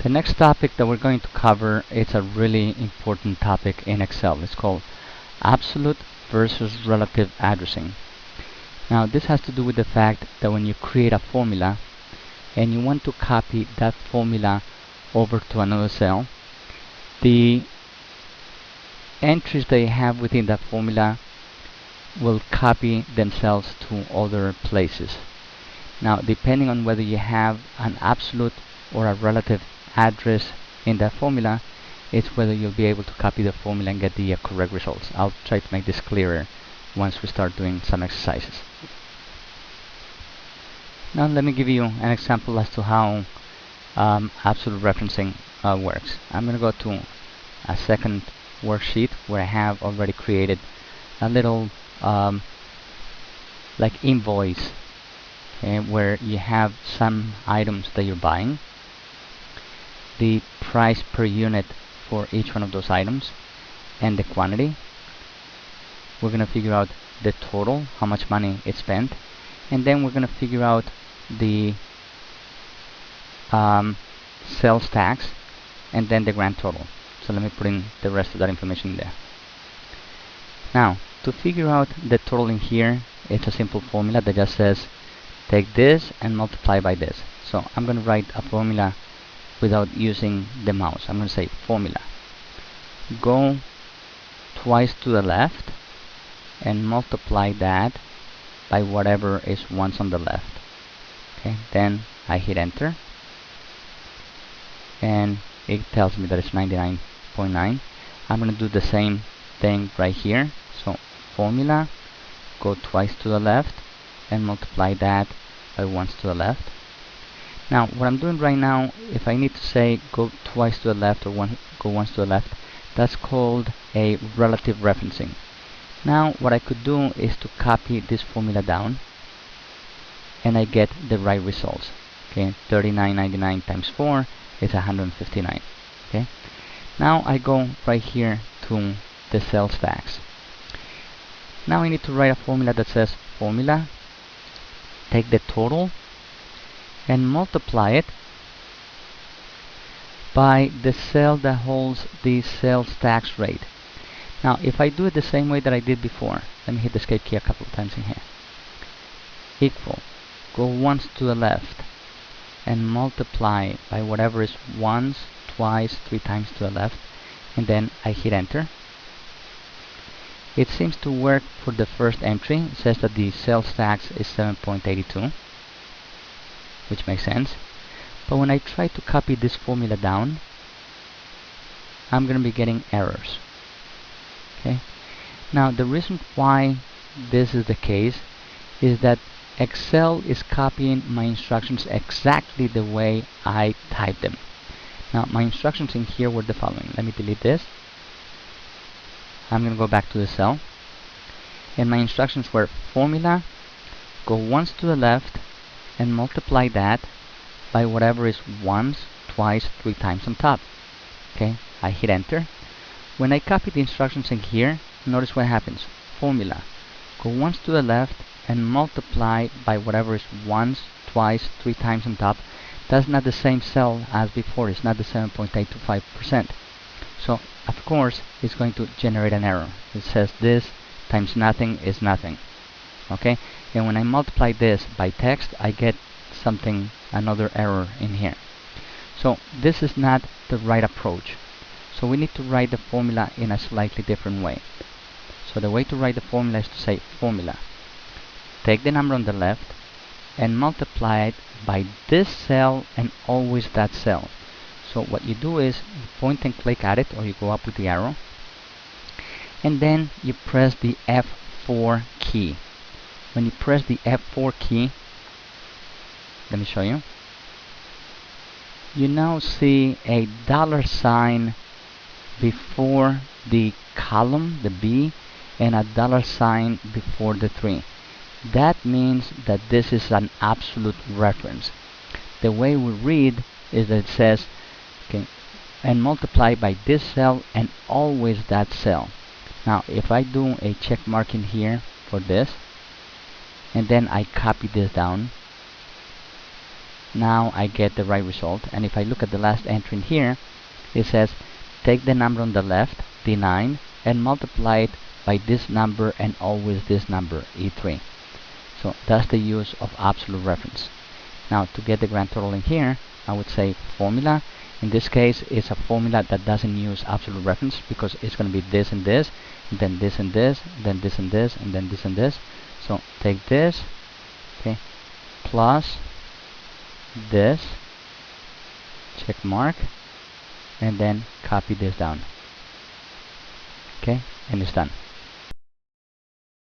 The next topic that we're going to cover is a really important topic in Excel. It's called absolute versus relative addressing. Now this has to do with the fact that when you create a formula and you want to copy that formula over to another cell, the entries that you have within that formula will copy themselves to other places. Now depending on whether you have an absolute or a relative address in that formula, it's whether you'll be able to copy the formula and get the correct results. I'll try to make this clearer once we start doing some exercises. Now let me give you an example as to how absolute referencing works. I'm going to go to a second worksheet where I have already created a little like invoice, okay, where you have some items that you're buying, the price per unit for each one of those items, and the quantity. We're going to figure out the total, how much money it's spent, and then we're going to figure out the sales tax and then the grand total. So let me put in the rest of that information in there. Now to figure out the total in here, it's a simple formula that just says take this and multiply by this. So I'm going to write a formula without using the mouse. I'm going to say formula, go twice to the left and multiply that by whatever is once on the left. Okay, then I hit enter and it tells me that it's 99.9. I'm going to do the same thing right here. So formula, go twice to the left and multiply that by once to the left. Now what I'm doing right now, if I need to say go twice to the left or go once to the left, that's called a relative referencing. Now what I could do is to copy this formula down and I get the right results. Okay, 39.99 times 4 is 159. Okay, now I go right here to the sales tax. Now I need to write a formula that says formula, take the total and multiply it by the cell that holds the sales tax rate. Now if I do it the same way that I did before, let me hit the escape key a couple of times in here, equal, go once to the left and multiply by whatever is once, twice, 3 times to the left, and then I hit enter. It seems to work for the first entry. It says that the sales tax is 7.82, which makes sense. But when I try to copy this formula down, I'm going to be getting errors. Okay. Now the reason why this is the case is that Excel is copying my instructions exactly the way I type them. Now my instructions in here were the following. Let me delete this. I'm going to go back to the cell, and my instructions were formula, go once to the left and multiply that by whatever is once, twice, 3 times on top. Okay, I hit enter. When I copy the instructions in here, notice what happens. Formula, go once to the left and multiply by whatever is once, twice, 3 times on top. That's not the same cell as before. It's not the 7.825%. So of course it's going to generate an error. It says this times nothing is nothing. Okay, and when I multiply this by text, I get something, another error in here. So this is not the right approach. So we need to write the formula in a slightly different way. So the way to write the formula is to say formula, take the number on the left and multiply it by this cell and always that cell. So what you do is you point and click at it, or you go up with the arrow, and then you press the F4 key. When you press the F4 key, let me show you, you now see a $sign before the column, the B, and a $sign before the 3. That means that this is an absolute reference. The way we read is that it says, okay, and multiply by this cell and always that cell. Now if I do a check mark in here for this, and then I copy this down, Now I get the right result. And if I look at the last entry in here, it says take the number on the left, D9, and multiply it by this number and always this number, E3. So that's the use of absolute reference. Now to get the grand total in here, I would say formula. In this case, it's a formula that doesn't use absolute reference because it's going to be this and this, and then this and this, then this and this, and then this and this. So take this, okay, plus this, check mark, and then copy this down. Okay, and it's done.